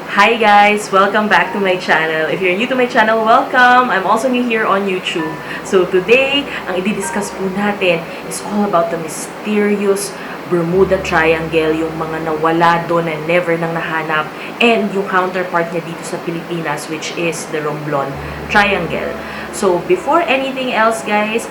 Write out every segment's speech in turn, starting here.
Hi guys! Welcome back to my channel. If you're new to my channel, welcome! I'm also new here on YouTube. So today, ang i-discuss po natin is all about the mysterious Bermuda Triangle, yung mga nawala doon and never nang nahanap, and yung counterpart niya dito sa Pilipinas, which is the Romblon Triangle. So, before anything else, guys,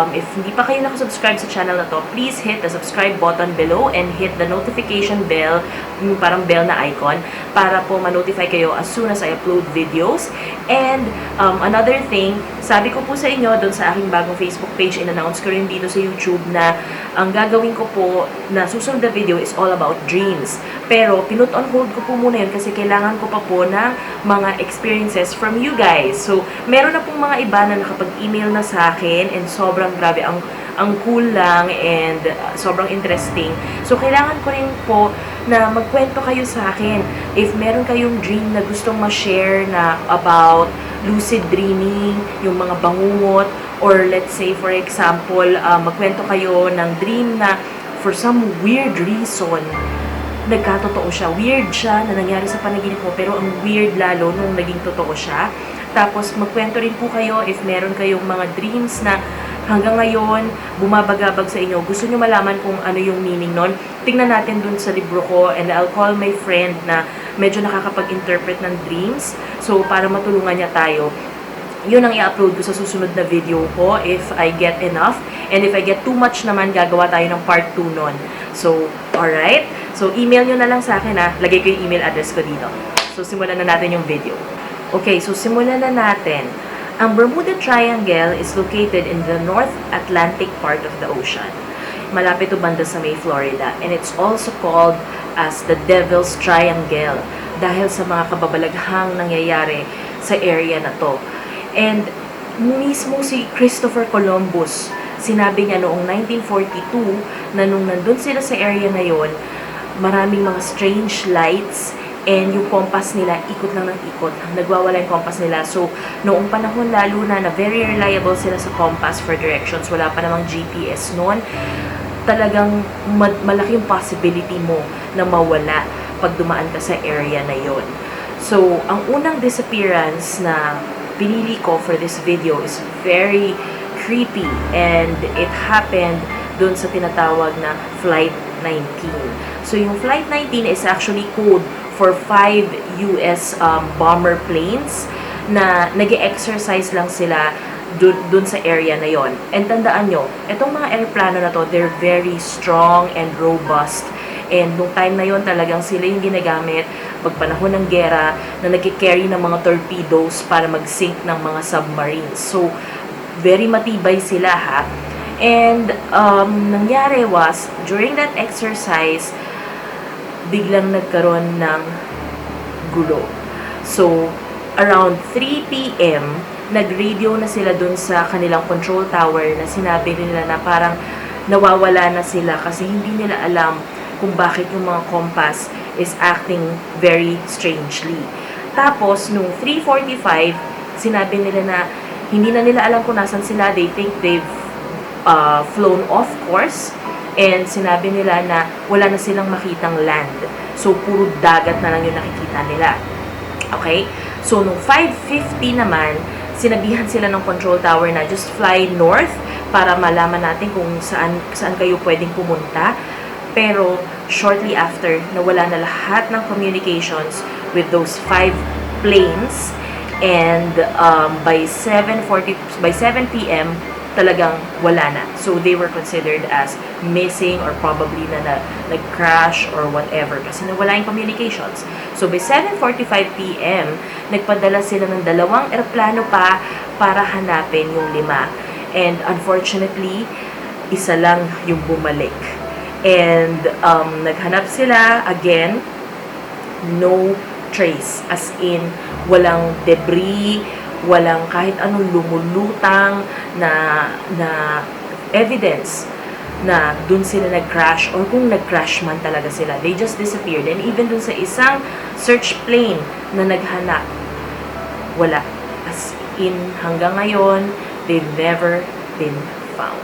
if hindi pa kayo nakasubscribe sa channel na to, please hit the subscribe button below and hit the notification bell, yung parang bell na icon, para po ma-notify kayo as soon as I upload videos. And, another thing, sabi ko po sa inyo, doon sa aking bagong Facebook page, in-announce ko rin dito sa YouTube na ang gagawin ko po na susunod na video is all about dreams. Pero, pinut on hold ko po muna yun kasi kailangan ko pa po ng mga experiences from you guys. So, meron na pong mga iba na nakapag-email na sa akin and sobrang grabe, ang cool lang and sobrang interesting. So, kailangan ko rin po na magkwento kayo sa akin. If meron kayong dream na gustong ma-share na about lucid dreaming, yung mga bangungot, or let's say, for example, magkwento kayo ng dream na for some weird reason, nagkatotoo siya. Weird siya na nangyari sa panaginip mo, pero ang weird lalo nung naging totoo siya. Tapos, magkwento rin po kayo if meron kayong mga dreams na hanggang ngayon, bumabagabag sa inyo. Gusto nyo malaman kung ano yung meaning nun? Tingnan natin dun sa libro ko and I'll call my friend na medyo nakakapag-interpret ng dreams. So, para matulungan niya tayo. Yun ang i-upload ko sa susunod na video ko if I get enough. And if I get too much naman, gagawa tayo ng part 2 nun. So, alright? So, email nyo na lang sa akin ha. Lagay ko yung email address ko dito. So, simulan na natin yung video. Okay, so simulan na natin. Ang Bermuda Triangle is located in the North Atlantic part of the ocean. Malapit to banda sa May, Florida. And it's also called as the Devil's Triangle dahil sa mga kababalaghang nangyayari sa area na to. And mismo si Christopher Columbus, sinabi niya noong 1942 na nung nandun sila sa area na yon, maraming mga strange lights and yung compass nila, ikot lang ng ikot. Nagwawala yung compass nila. So, noong panahon lalo na very reliable sila sa compass for directions. Wala pa namang GPS noon. Talagang malaki yung possibility mo na mawala pag dumaan ka sa area na yon. So, ang unang disappearance na pinili ko for this video is very creepy and it happened dun sa tinatawag na Flight 19. So, yung Flight 19 is actually code for 5 US bomber planes na nag-exercise lang sila dun sa area na yon. And tandaan nyo, itong mga aeroplano na to, they're very strong and robust. And nung time na yon talagang sila yung ginagamit pag panahon ng gera na nag-carry ng mga torpedoes para mag-sink ng mga submarines. So, very matibay sila ha. And nangyari was, during that exercise, biglang nagkaroon ng gulo. So, around 3 p.m., nag-radio na sila dun sa kanilang control tower na sinabi nila na parang nawawala na sila kasi hindi nila alam kung bakit yung mga compass is acting very strangely. Tapos, nung 3:45, sinabi nila na hindi na nila alam kung nasan sila. They think they've flown off course. And sinabi nila na wala na silang makitang land. So, puro dagat na lang yung nakikita nila. Okay? So, nung 5:50 naman, sinabihan sila ng control tower na just fly north para malaman natin kung saan kayo pwedeng pumunta. Pero, shortly after, nawala na lahat ng communications with those 5 planes. And by 7 p.m., talagang wala na. So, they were considered as missing or probably na nag-crash or whatever kasi nawala yung communications. So, by 7:45 p.m., nagpadala sila ng 2 eroplano pa para hanapin yung 5. And unfortunately, isa lang yung bumalik. And naghanap sila again, no trace. As in, walang debris, walang kahit anong lumulutang na evidence na dun sila nag-crash or kung nag-crash man talaga sila. They just disappeared. And even dun sa isang search plane na naghanap, wala. As in, hanggang ngayon, they've never been found.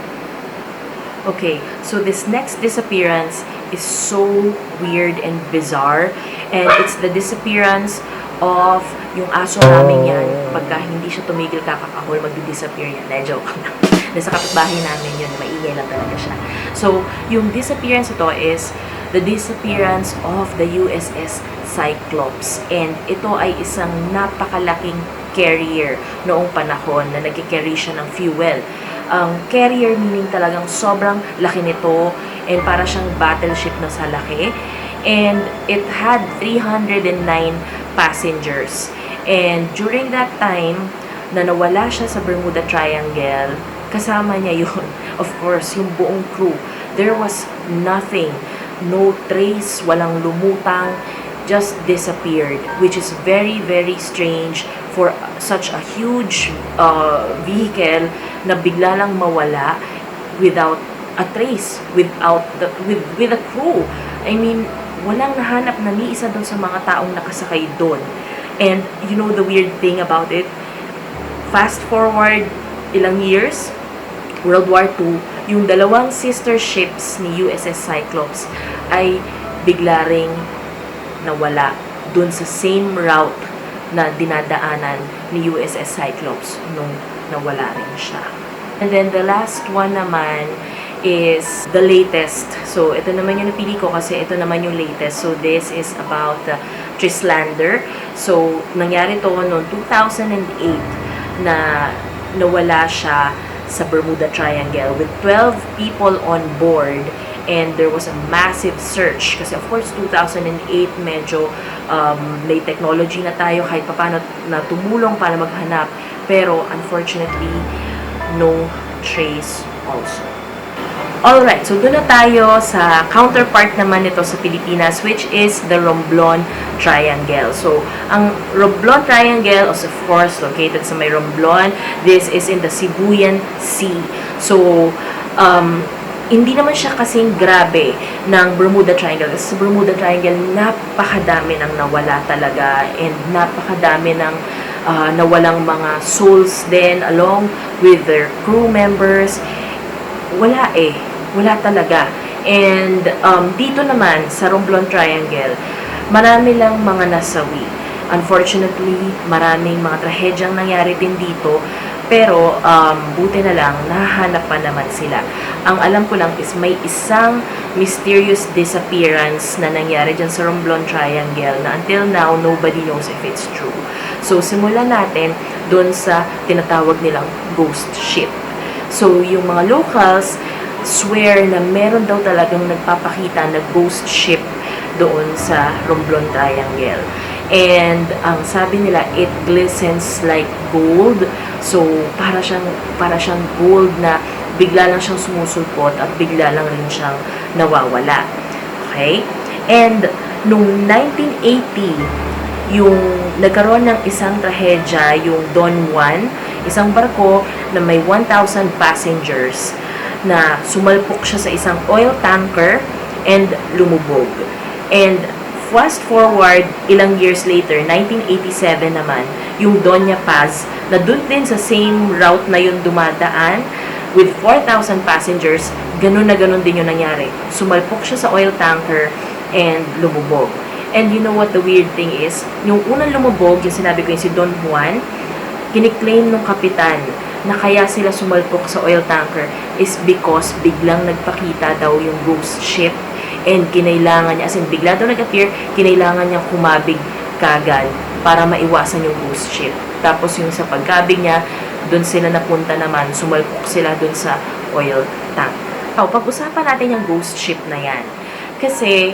Okay, so this next disappearance is so weird and bizarre. And it's the disappearance of yung aso namin yan. Pagka hindi siya tumigil kakakahol, magdi-disappear yan. Joke lang. Nasa kapitbahay namin yun, maingay lang talaga siya. So, yung disappearance ito is the disappearance of the USS Cyclops. And ito ay isang napakalaking carrier noong panahon na nag-carry siya ng fuel. Ang carrier meaning talagang sobrang laki nito and para siyang battleship na sa laki. And it had 309 passengers. And during that time, na nawala siya sa Bermuda Triangle, kasama niya yun, of course, yung buong crew. There was nothing, no trace, walang lumutang, just disappeared, which is very, very strange for such a huge vehicle na bigla lang mawala without a trace, with a crew. I mean, walang nahanap na ni isa doon sa mga taong nakasakay doon. And you know the weird thing about it? Fast forward ilang years, World War II, yung dalawang sister ships ni USS Cyclops ay bigla ring nawala dun sa same route na dinadaanan ni USS Cyclops nung nawala rin siya. And then the last one naman is the latest. So ito naman yung napili ko kasi ito naman yung latest. So this is about Trislander. So nangyari to noong 2008 na nawala siya sa Bermuda Triangle with 12 people on board, and there was a massive search kasi of course 2008 medyo may technology na tayo kahit paano na tumulong para maghanap, pero unfortunately no trace also. Alright, so doon na tayo sa counterpart naman nito sa Pilipinas, which is the Romblon Triangle. So, ang Romblon Triangle is of course located sa may Romblon. This is in the Sibuyan Sea. So, hindi naman siya kasing grabe ng Bermuda Triangle. Kasi sa Bermuda Triangle, napakadami ng nawala talaga and napakadami ng nawalang mga souls din along with their crew members. Wala talaga. And dito naman sa Romblon Triangle, marami lang mga nasawi. Unfortunately, maraming mga trahedyang nangyari din dito, pero buti na lang nahahanap pa naman sila. Ang alam ko lang is may isang mysterious disappearance na nangyari dyan sa Romblon Triangle na until now nobody knows if it's true. So simulan natin doon sa tinatawag nilang ghost ship. So yung mga locals swear na meron daw talagang nagpapakita na ghost ship doon sa Romblon Triangle. And ang sabi nila, it glistens like gold. So para siyang gold na bigla lang siyang sumusulpot at bigla lang rin siyang nawawala. Okay? And nung 1980, yung nagkaroon ng isang trahedya, yung Don Juan, isang barko na may 1,000 passengers na sumalpok siya sa isang oil tanker and lumubog. And fast forward ilang years later, 1987 naman, yung Doña Paz, na dun din sa same route na yung dumadaan with 4,000 passengers, ganun na ganun din yung nangyari. Sumalpok siya sa oil tanker and lumubog. And you know what the weird thing is? Yung unang lumubog, yung sinabi ko yung si Don Juan, kiniklaim ng kapitan na kaya sila sumalpok sa oil tanker is because biglang nagpakita daw yung ghost ship and kinailangan niya, as in bigla daw nag-appear, kinailangan niya kumabig kagad para maiwasan yung ghost ship. Tapos yung sa pagkabig niya, doon sila napunta naman, sumalpok sila doon sa oil tank. So, pag-usapan natin yung ghost ship na yan. Kasi,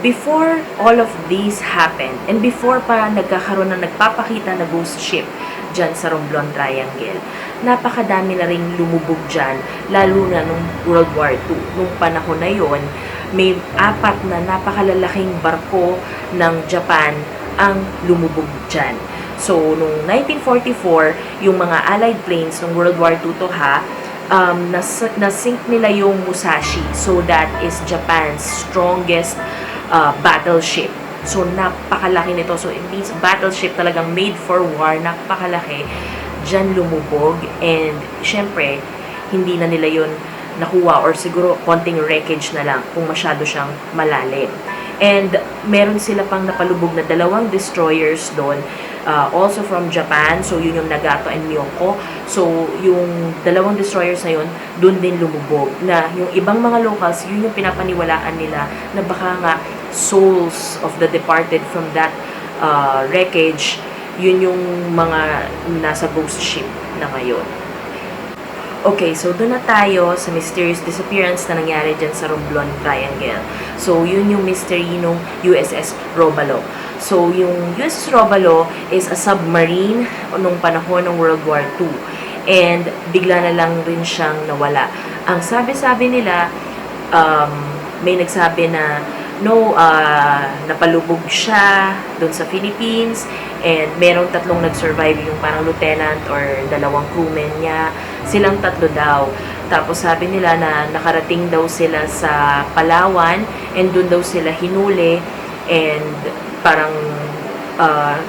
before all of these happened, and before pa nagkakaroon na nagpapakita na ghost ship dyan sa Romblon Triangle, napakadami na ring lumubog dyan, lalo na nung World War II. Nung panahon na yon, may 4 na napakalalaking barko ng Japan ang lumubog dyan. So, nung 1944, yung mga Allied planes ng World War II to nasink nila yung Musashi. So, that is Japan's strongest battleship. So, napakalaki nito. So, it means battleship talagang made for war. Napakalaki. Diyan lumubog. And, syempre, hindi na nila yun nakuha or siguro konting wreckage na lang kung masyado siyang malalim. And meron sila pang napalubog na 2 destroyers doon. Also from Japan. So, yun yung Nagato and Miyoko. So, yung 2 destroyers na yun, doon din lumubog. Na yung ibang mga locals, yun yung pinapaniwalaan nila na baka nga souls of the departed from that wreckage, yun yung mga nasa ghost ship na ngayon. Okay, so doon na tayo sa mysterious disappearance na nangyari dyan sa Romblon Triangle. So, yun yung mystery nung USS Robalo. So, yung USS Robalo is a submarine nung panahon ng World War II. And bigla na lang rin siyang nawala. Ang sabi-sabi nila, may nagsabi na no, napalubog siya doon sa Philippines, and merong 3 nag-survive, yung parang lieutenant or 2 crewmen niya, silang 3 daw. Tapos sabi nila na nakarating daw sila sa Palawan, and doon daw sila hinuli, and parang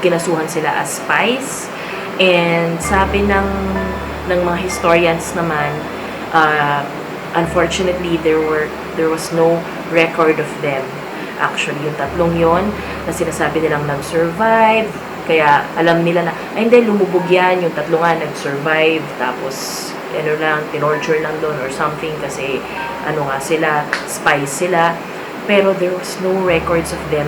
kinasuhan sila as spies. And sabi ng mga historians naman, unfortunately, there was no record of them. Actually, yung 3 yon na sinasabi nilang nag-survive, kaya alam nila na, ay hindi, lumubog yan, yung 3 nga nag-survive, tapos, ano lang, tinorture lang doon or something, kasi, ano nga sila, spies sila, pero there was no records of them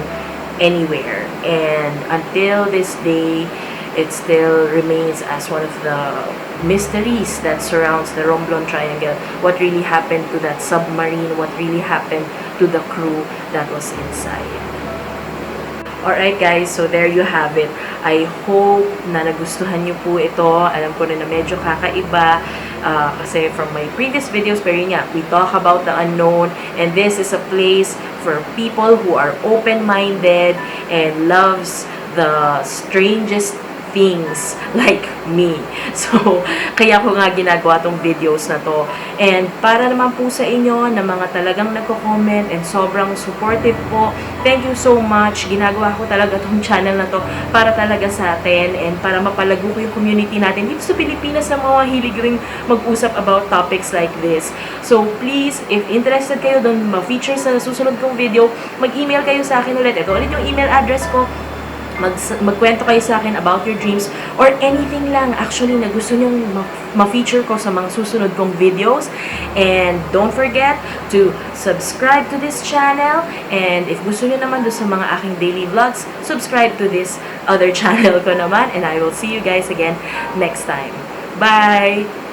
anywhere. And until this day, it still remains as one of the mysteries that surrounds the Romblon Triangle. What really happened to that submarine? What really happened to the crew that was inside? Alright guys, so there you have it. I hope na nagustuhan nyo po ito. Alam ko rin na medyo kakaiba kasi from my previous videos, pero yun nga, we talk about the unknown, and this is a place for people who are open-minded and loves the strangest things like me. So, kaya ko nga ginagawa tong videos na to. And para naman po sa inyo na mga talagang nagko-comment and sobrang supportive po, thank you so much. Ginagawa ko talaga tong channel na to para talaga sa atin and para mapalago ko yung community natin dito sa Pilipinas na mga hilig ring mag-usap about topics like this. So, please, if interested kayo doon ma-feature sa susunod kong video, mag-email kayo sa akin ulit. Ito ulit yung email address ko. Magkwento kayo sa akin about your dreams or anything lang actually na gusto nyong ma-feature ko sa mga susunod kong videos. And don't forget to subscribe to this channel, and if gusto nyo naman doon sa mga aking daily vlogs, subscribe to this other channel ko naman, and I will see you guys again next time. Bye!